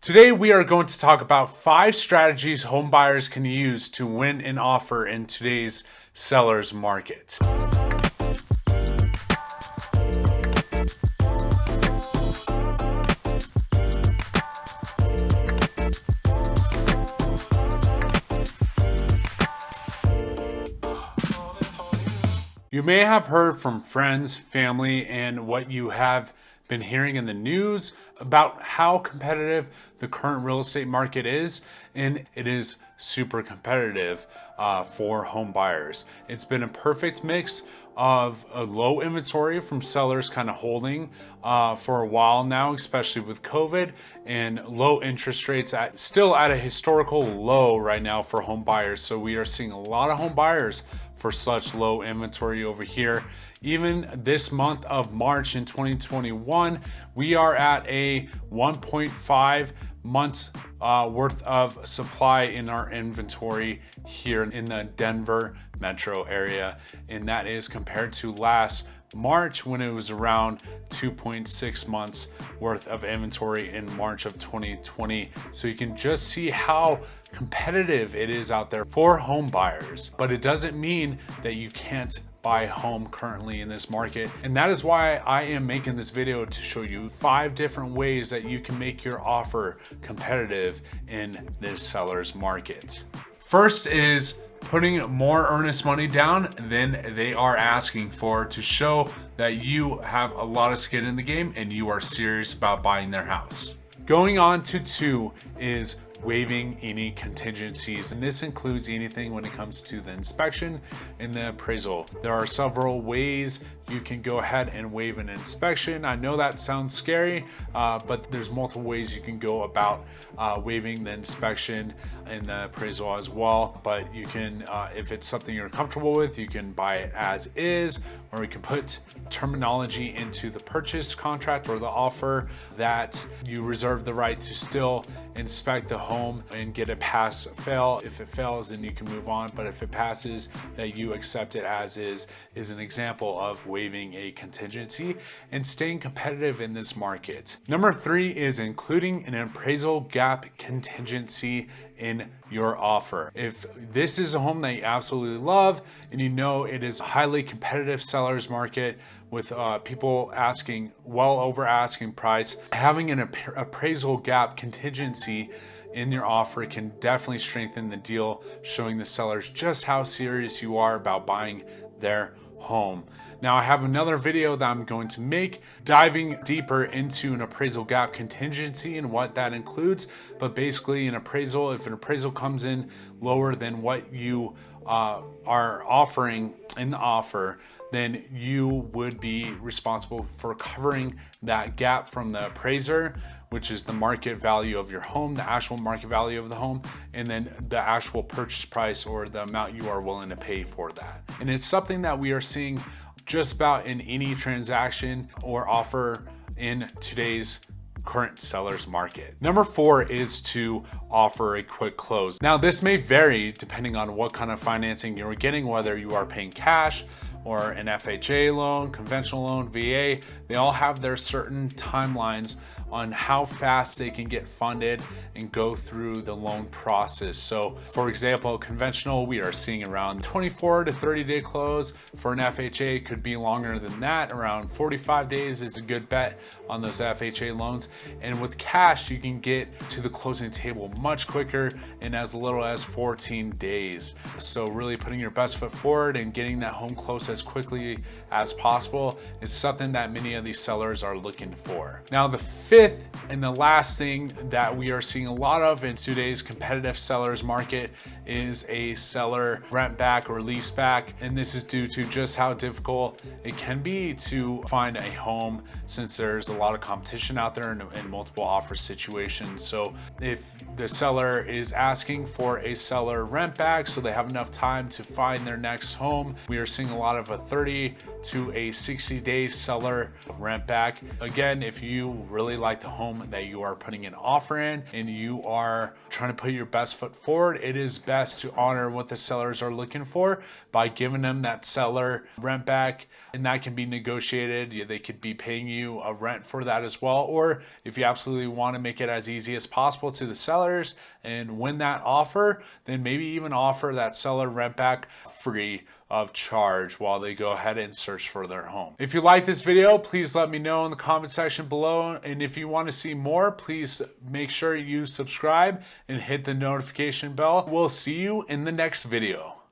Today, we are going to talk about 5 strategies home buyers can use to win an offer in today's seller's market. You may have heard from friends, family, and what you have been hearing in the news about how competitive the current real estate market is, and it is super competitive for home buyers. It's been a perfect mix of a low inventory from sellers kind of holding for a while now, especially with COVID, and low interest rates still at a historical low right now for home buyers. So we are seeing a lot of home buyers for such low inventory over here. Even this month of March in 2021, we are at a 1.5 months worth of supply in our inventory here in the Denver metro area. And that is compared to last March when it was around 2.6 months worth of inventory in March of 2020. So you can just see how competitive it is out there for home buyers. But it doesn't mean that you can't buy a home currently in this market. And that is why I am making this video, to show you 5 different ways that you can make your offer competitive in this seller's market. First is putting more earnest money down than they are asking for, to show that you have a lot of skin in the game and you are serious about buying their house. Going on to 2 is waiving any contingencies, and this includes anything when it comes to the inspection and the appraisal. There are several ways you can go ahead and waive an inspection. I know that sounds scary, but there's multiple ways you can go about waiving the inspection and the appraisal as well. But you can, if it's something you're comfortable with, you can buy it as is, or you can put terminology into the purchase contract or the offer that you reserve the right to still inspect the home and get a pass fail. If it fails, then you can move on, but if it passes, that you accept it as is an example of waiving a contingency and staying competitive in this market. Number 3 is including an appraisal gap contingency in your offer. If this is a home that you absolutely love and you know it is a highly competitive seller's market with people asking well over asking price, having an appraisal gap contingency in your offer can definitely strengthen the deal, showing the sellers just how serious you are about buying their home. Now, I have another video that I'm going to make diving deeper into an appraisal gap contingency and what that includes. But basically, an appraisal, if an appraisal comes in lower than what you are offering in the offer, then you would be responsible for covering that gap from the appraiser, which is the market value of your home, the actual market value of the home, and then the actual purchase price or the amount you are willing to pay for that. And it's something that we are seeing just about in any transaction or offer in today's current seller's market. Number 4 is to offer a quick close. Now, this may vary depending on what kind of financing you're getting, whether you are paying cash or an FHA loan, conventional loan, VA. They all have their certain timelines on how fast they can get funded and go through the loan process. So for example, conventional, we are seeing around 24 to 30 day close. For an FHA, could be longer than that. Around 45 days is a good bet on those FHA loans. And with cash, you can get to the closing table much quicker in as little as 14 days. So really putting your best foot forward and getting that home close as quickly as possible is something that many of these sellers are looking for. Now, the 5th and the last thing that we are seeing a lot of in today's competitive sellers market is a seller rent back or lease back. And this is due to just how difficult it can be to find a home, since there's a lot of competition out there in multiple offer situations. So if the seller is asking for a seller rent back so they have enough time to find their next home, we are seeing a lot of a 30 to a 60-day seller rent back. Again, if you really like the home that you are putting an offer in and you are trying to put your best foot forward, it is best to honor what the sellers are looking for by giving them that seller rent back, and that can be negotiated. They could be paying you a rent for that as well, or if you absolutely want to make it as easy as possible to the sellers and win that offer, then maybe even offer that seller rent back free of charge while they go ahead and search for their home. If you like this video, please let me know in the comment section below. And if you want to see more, please make sure you subscribe and hit the notification bell. We'll see you in the next video.